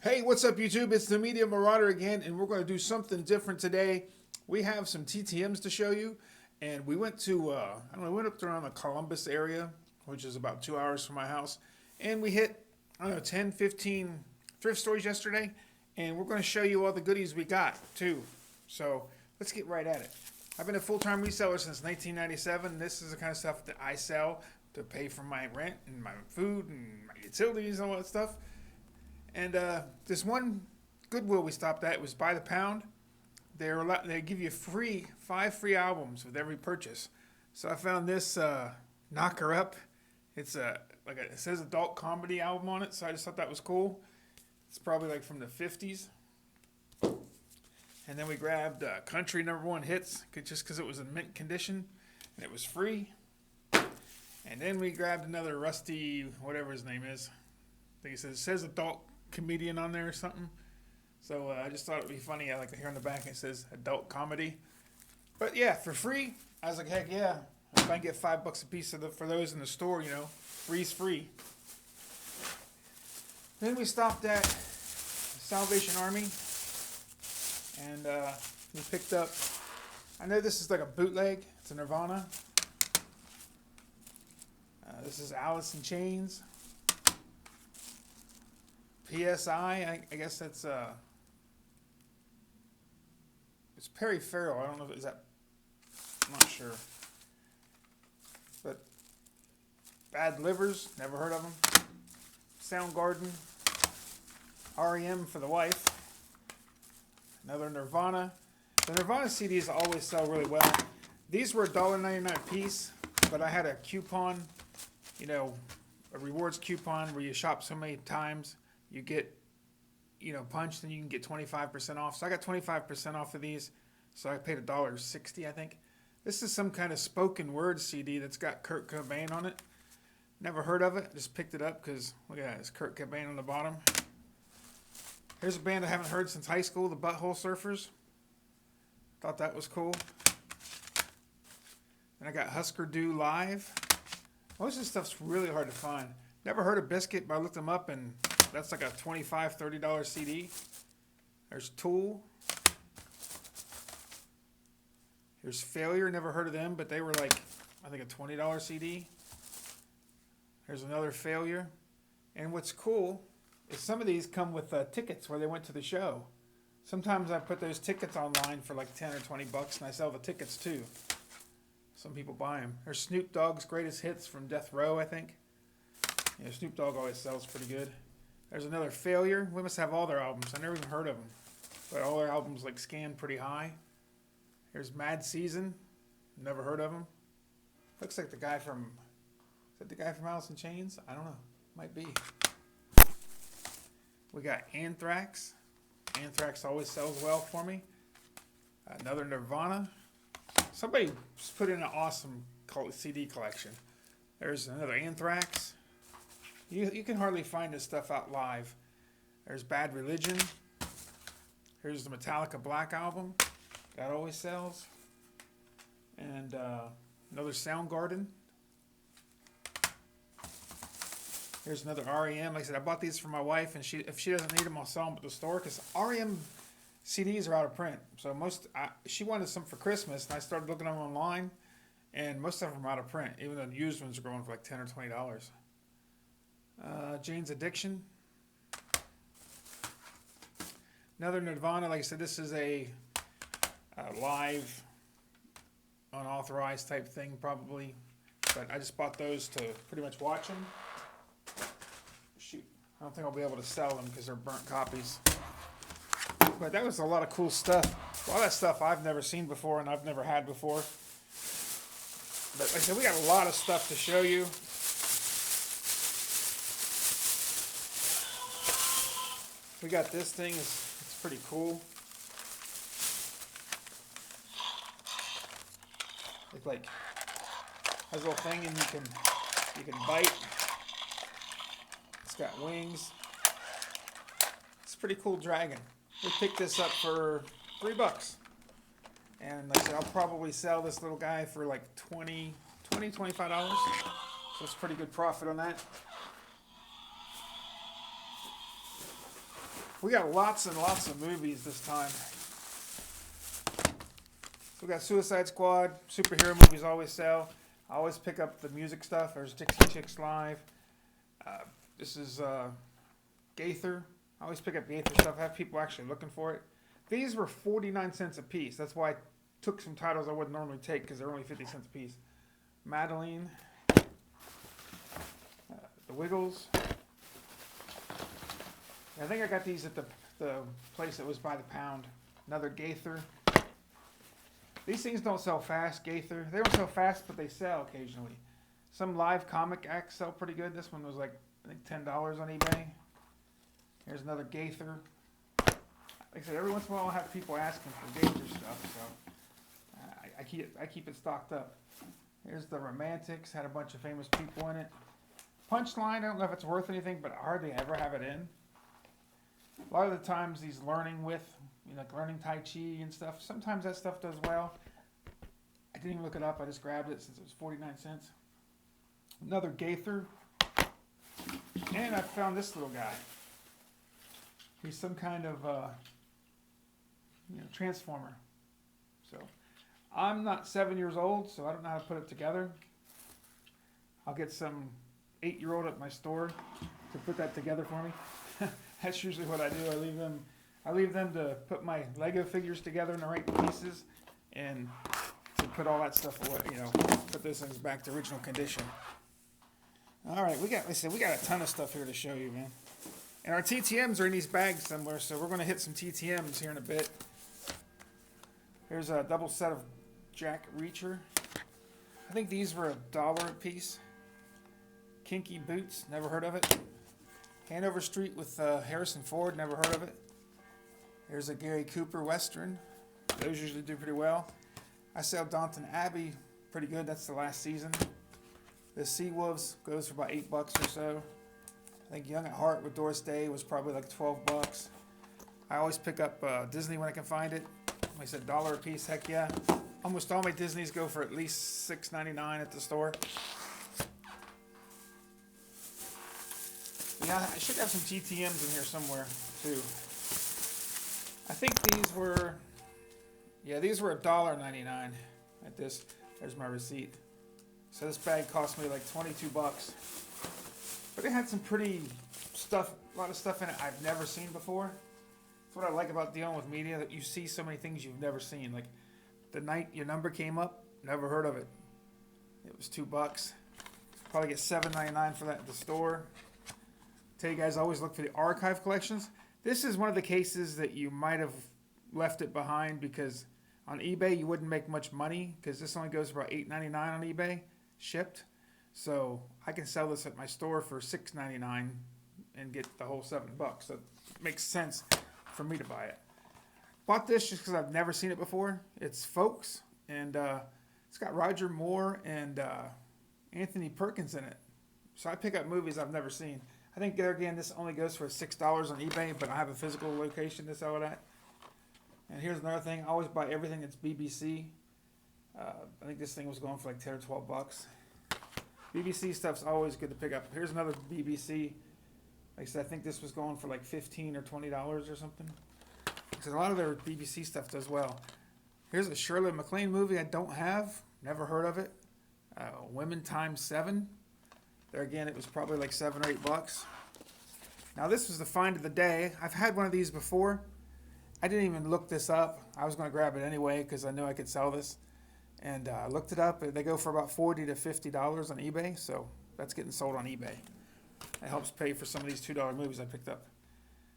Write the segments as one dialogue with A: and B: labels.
A: Hey, what's up, YouTube? It's the Media Marauder again, and we're going to do something different today. We have some TTMs to show you, and we went to, we went up around the Columbus area, which is about 2 hours from my house, and we hit, 10, 15 thrift stores yesterday, and we're going to show you all the goodies we got, too. So, let's get right at it. I've been a full-time reseller since 1997. This is the kind of stuff that I sell to pay for my rent and my food and my utilities and all that stuff. And this one Goodwill we stopped at was by the pound. They give you 5 free albums with every purchase. So I found this Knocker Up. It's it says adult comedy album on it, so I just thought that was cool. It's probably like from the 50s. And then we grabbed Country #1 Hits just because it was in mint condition and it was free. And then we grabbed another Rusty, whatever his name is. I think it says adult comedian on there or something. So I just thought it would be funny. I like to hear on the back it says adult comedy. But yeah, for free, I was like, heck yeah. If I can get $5 a piece for those in the store, free's free. Then we stopped at Salvation Army, and we picked up, I know this is like a bootleg. It's a Nirvana. This is Alice in Chains. PSI, I guess that's it's Perry Farrell. I don't know if is that. I'm not sure. But Bad Livers, never heard of them. Soundgarden, REM for the wife. Another Nirvana. The Nirvana CDs always sell really well. These were $1.99 a piece, but I had a coupon, a rewards coupon where you shop so many times. You get, punched and you can get 25% off. So I got 25% off of these. So I paid $1.60, I think. This is some kind of spoken word CD that's got Kurt Cobain on it. Never heard of it. Just picked it up because, look at that, it's Kurt Cobain on the bottom. Here's a band I haven't heard since high school, the Butthole Surfers. Thought that was cool. And I got Husker Du Live. Most of this stuff's really hard to find. Never heard of Biscuit, but I looked them up and that's like a $25, $30 CD. There's Tool. Here's Failure. Never heard of them, but they were like, I think a $20 CD. There's another Failure. And what's cool is some of these come with tickets where they went to the show. Sometimes I put those tickets online for like 10 or 20 bucks, and I sell the tickets too. Some people buy them. There's Snoop Dogg's Greatest Hits from Death Row, I think. Snoop Dogg always sells pretty good. There's another Failure. We must have all their albums. I never even heard of them. But all their albums like scan pretty high. Here's Mad Season. Never heard of them. Looks like the guy from... Is that the guy from Alice in Chains? I don't know. Might be. We got Anthrax. Anthrax always sells well for me. Another Nirvana. Somebody put in an awesome CD collection. There's another Anthrax. You can hardly find this stuff out live. There's Bad Religion. Here's the Metallica Black Album. That always sells. And another Soundgarden. Here's another REM. Like I said, I bought these for my wife, and if she doesn't need them, I'll sell them at the store because REM CDs are out of print. So she wanted some for Christmas, and I started looking at them online, and most of them are out of print, even though the used ones are going for like $10 or $20. Jane's Addiction. Another Nirvana. Like I said, this is a live, unauthorized type thing probably. But I just bought those to pretty much watch them. Shoot. I don't think I'll be able to sell them because they're burnt copies. But that was a lot of cool stuff. A lot of that stuff I've never seen before and I've never had before. But like I said, we got a lot of stuff to show you. We got this thing, it's pretty cool. It's like has a little thing and you can bite. It's got wings. It's a pretty cool dragon. We picked this up for $3. And like I said, I'll probably sell this little guy for like $25. So it's pretty good profit on that. We got lots and lots of movies this time. So we got Suicide Squad, superhero movies always sell. I always pick up the music stuff. There's Dixie Chicks Live. This is Gaither. I always pick up Gaither stuff. I have people actually looking for it. These were 49 cents a piece. That's why I took some titles I wouldn't normally take because they're only 50 cents a piece. Madeline. The Wiggles. I think I got these at the place that was by the pound. Another Gaither. These things don't sell fast, Gaither. They don't sell fast, but they sell occasionally. Some live comic acts sell pretty good. This one was like, I think, $10 on eBay. Here's another Gaither. Like I said, every once in a while I'll have people asking for Gaither stuff, so I keep it stocked up. Here's the Romantics. Had a bunch of famous people in it. Punchline, I don't know if it's worth anything, but I hardly ever have it in. A lot of the times these learning with, like learning Tai Chi and stuff, sometimes that stuff does well. I didn't even look it up. I just grabbed it since it was 49 cents. Another Gaither. And I found this little guy. He's some kind of transformer. So I'm not 7 years old, so I don't know how to put it together. I'll get some 8-year-old at my store to put that together for me. That's usually what I do. I leave them to put my Lego figures together in the right pieces and to put all that stuff away, put those things back to original condition. All right, we got a ton of stuff here to show you, man. And our TTMs are in these bags somewhere, so we're going to hit some TTMs here in a bit. Here's a double set of Jack Reacher. I think these were $1 a piece. Kinky Boots, never heard of it. Hanover Street with Harrison Ford, never heard of it. Here's a Gary Cooper Western. Those usually do pretty well. I sell Downton Abbey pretty good. That's the last season. The Sea Wolves goes for about $8 or so. I think Young at Heart with Doris Day was probably like $12. I always pick up Disney when I can find it. Like I said, $1 a piece, heck yeah. Almost all my Disneys go for at least $6.99 at the store. Yeah, I should have some TTMs in here somewhere, too. I think these were $1.99 at this. There's my receipt. So this bag cost me like $22. But it had some pretty stuff, a lot of stuff in it I've never seen before. That's what I like about dealing with media, that you see so many things you've never seen. Like the night your number came up, never heard of it. It was $2. Probably get $7.99 for that at the store. Tell you guys, always look for the archive collections. This is one of the cases that you might have left it behind because on eBay you wouldn't make much money because this only goes for about $8.99 on eBay, shipped. So I can sell this at my store for $6.99 and get the whole $7. So it makes sense for me to buy it. Bought this just because I've never seen it before. It's Folks, and it's got Roger Moore and Anthony Perkins in it. So I pick up movies I've never seen. I think, there again, this only goes for $6 on eBay, but I have a physical location to sell it at. And here's another thing. I always buy everything that's BBC. I think this thing was going for like 10 or $12. BBC stuff's always good to pick up. Here's another BBC. Like I said, I think this was going for like $15 or $20 or something. Because a lot of their BBC stuff does well. Here's a Shirley MacLaine movie I don't have. Never heard of it. Women Times 7. There again, it was probably like $7 or $8. Now this was the find of the day. I've had one of these before. I didn't even look this up. I was going to grab it anyway because I knew I could sell this. And I looked it up. They go for about $40 to $50 on eBay. So that's getting sold on eBay. It helps pay for some of these $2 movies I picked up.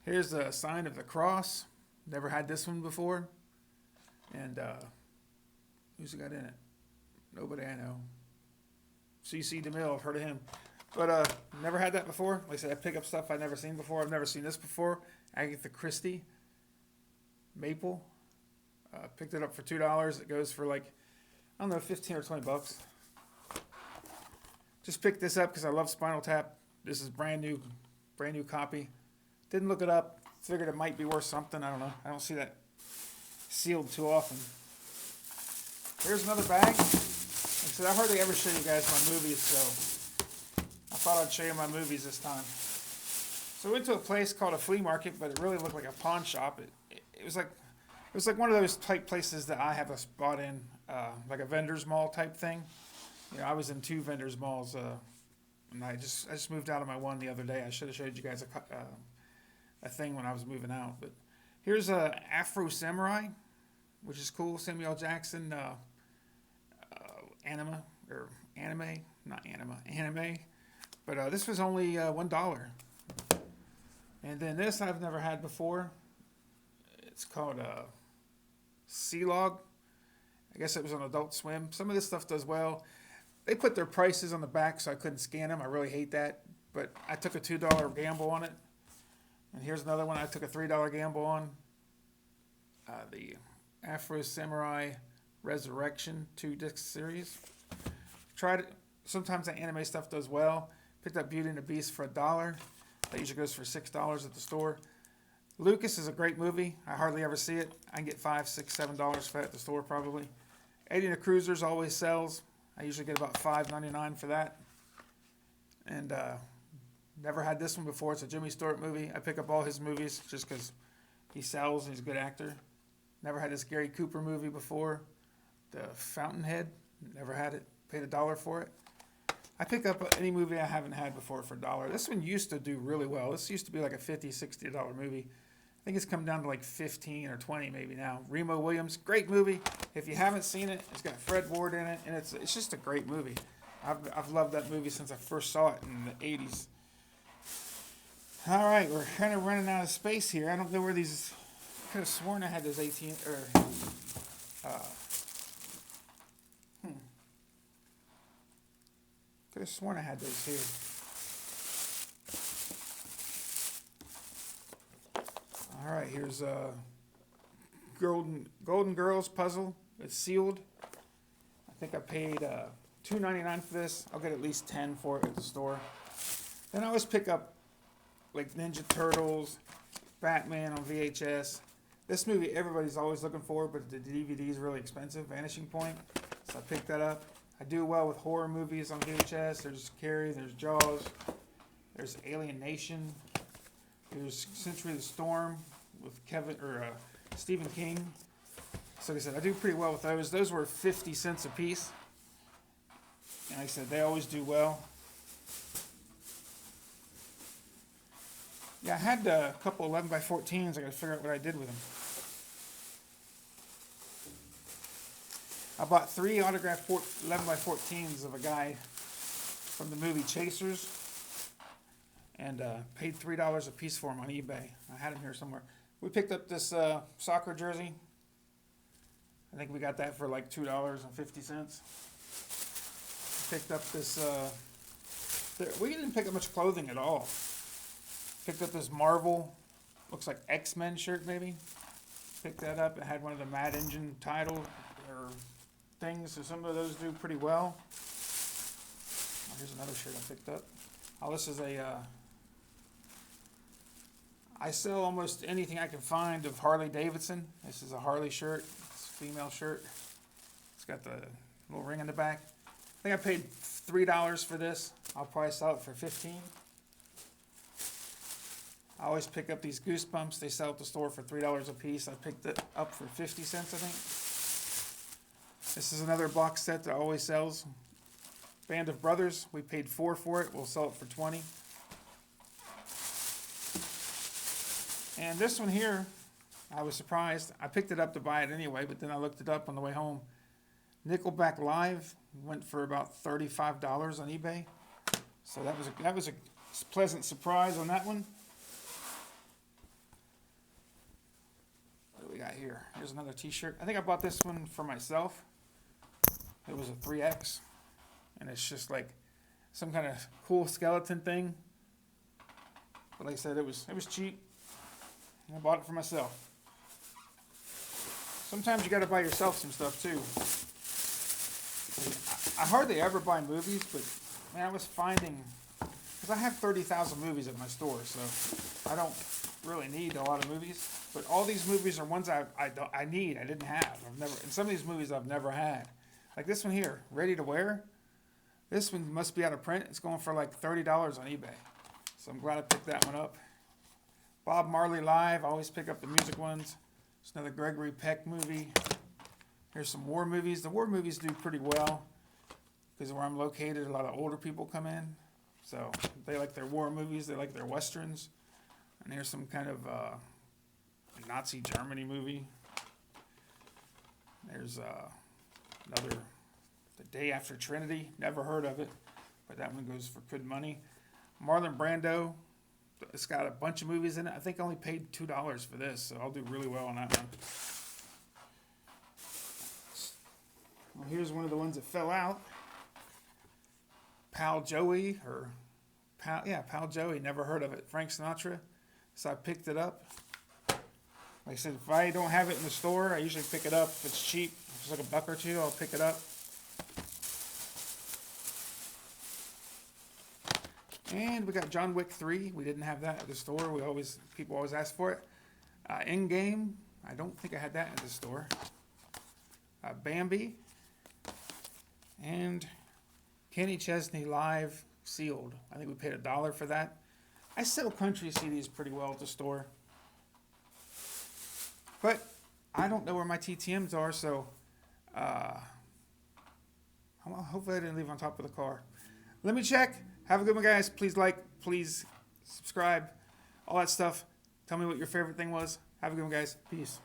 A: Here's the Sign of the Cross. Never had this one before. And who's it got in it? Nobody I know. C.C. DeMille, I've heard of him. But never had that before. Like I said, I pick up stuff I've never seen before. I've never seen this before. Agatha Christie. Maple. Picked it up for $2. It goes for like, I don't know, 15 or $20. Just picked this up because I love Spinal Tap. This is brand new copy. Didn't look it up. Figured it might be worth something. I don't know. I don't see that sealed too often. Here's another bag. Like I said, I hardly ever show you guys my movies, so I thought I'd show you my movies this time. So we went to a place called a flea market, but it really looked like a pawn shop. It was like one of those type places that I have a spot in, like a vendor's mall type thing. You know, I was in 2 vendors malls, and I just moved out of my one the other day. I should have showed you guys a thing when I was moving out. But here's a Afro Samurai, which is cool. Samuel L. Jackson, anime. But this was only $1. And then this I've never had before. It's called Sea Log. I guess it was on Adult Swim. Some of this stuff does well. They put their prices on the back so I couldn't scan them. I really hate that. But I took a $2 gamble on it. And here's another one I took a $3 gamble on. The Afro Samurai Resurrection 2-disc series. Tried it. Sometimes the anime stuff does well. Picked up Beauty and the Beast for $1. That usually goes for $6 at the store. Lucas is a great movie. I hardly ever see it. I can get $5, $6, $7 for that at the store probably. Eddie and the Cruisers always sells. I usually get about $5.99 for that. And never had this one before. It's a Jimmy Stewart movie. I pick up all his movies just because he sells and he's a good actor. Never had this Gary Cooper movie before. The Fountainhead. Never had it. Paid $1 for it. I pick up any movie I haven't had before for $1. This one used to do really well. This used to be like a $50, $60 movie. I think it's come down to like 15 or 20 maybe now. Remo Williams, great movie. If you haven't seen it, it's got Fred Ward in it, and it's just a great movie. I've loved that movie since I first saw it in the 80s. All right, we're kind of running out of space here. I don't know where these. I could have sworn I had those 18 or. Could have sworn I had those here. All right, here's a Golden Girls puzzle. It's sealed. I think I paid $2.99 for this. I'll get at least 10 for it at the store. Then I always pick up like Ninja Turtles, Batman on VHS. This movie everybody's always looking for, but the DVD is really expensive, Vanishing Point. So I picked that up. I do well with horror movies on VHS. There's Carrie, there's Jaws, there's Alien Nation, there's Century of the Storm with Stephen King. So like I said, I do pretty well with those. Those were 50 cents a piece. And like I said, they always do well. Yeah, I had a couple 11x14s. I got to figure out what I did with them. I bought 3 autographed 11x14s of a guy from the movie Chasers, and paid $3 a piece for them on eBay. I had them here somewhere. We picked up this soccer jersey. I think we got that for like $2.50. Picked up this. We didn't pick up much clothing at all. Picked up this Marvel, looks like X-Men shirt maybe. Picked that up. It had one of the Mad Engine title or things, so some of those do pretty well. Oh, here's another shirt I picked up. Oh, this is I sell almost anything I can find of Harley Davidson. This is a Harley shirt. It's a female shirt. It's got the little ring in the back. I think I paid $3 for this. I'll probably sell it for $15. I always pick up these Goosebumps. They sell at the store for $3 a piece. I picked it up for 50 cents, I think. This is another box set that always sells. Band of Brothers. We paid $4 for it. We'll sell it for $20. And this one here, I was surprised. I picked it up to buy it anyway, but then I looked it up on the way home. Nickelback Live went for about $35 on eBay. So that was a pleasant surprise on that one. What do we got here? Here's another t-shirt. I think I bought this one for myself. It was a 3X. And it's just like some kind of cool skeleton thing. But like I said, it was cheap. I bought it for myself. Sometimes you got to buy yourself some stuff too. I hardly ever buy movies, but man, I was finding, because I have 30,000 movies at my store, so I don't really need a lot of movies. But all these movies are ones I need. I didn't have. And some of these movies I've never had. Like this one here, Ready to Wear. This one must be out of print. It's going for like $30 on eBay. So I'm glad I picked that one up. Bob Marley Live. I always pick up the music ones. It's another Gregory Peck movie. Here's some war movies. The war movies do pretty well because where I'm located, a lot of older people come in. So they like their war movies. They like their westerns. And here's some kind of Nazi Germany movie. There's another, The Day After Trinity. Never heard of it, but that one goes for good money. Marlon Brando. It's got a bunch of movies in it. I think I only paid $2 for this, so I'll do really well on that one. Well, here's one of the ones that fell out. Pal Joey, Pal Joey. Never heard of it. Frank Sinatra. So I picked it up. Like I said, if I don't have it in the store, I usually pick it up. If it's cheap, if it's like $1 or $2, I'll pick it up. And we got John Wick 3. We didn't have that at the store. People always ask for it. Endgame. I don't think I had that at the store. Bambi. And Kenny Chesney Live sealed. I think we paid $1 for that. I sell country CDs pretty well at the store. But I don't know where my TTMs are, so hopefully I didn't leave on top of the car. Let me check. Have a good one, guys. Please like, please subscribe, all that stuff. Tell me what your favorite thing was. Have a good one, guys. Peace.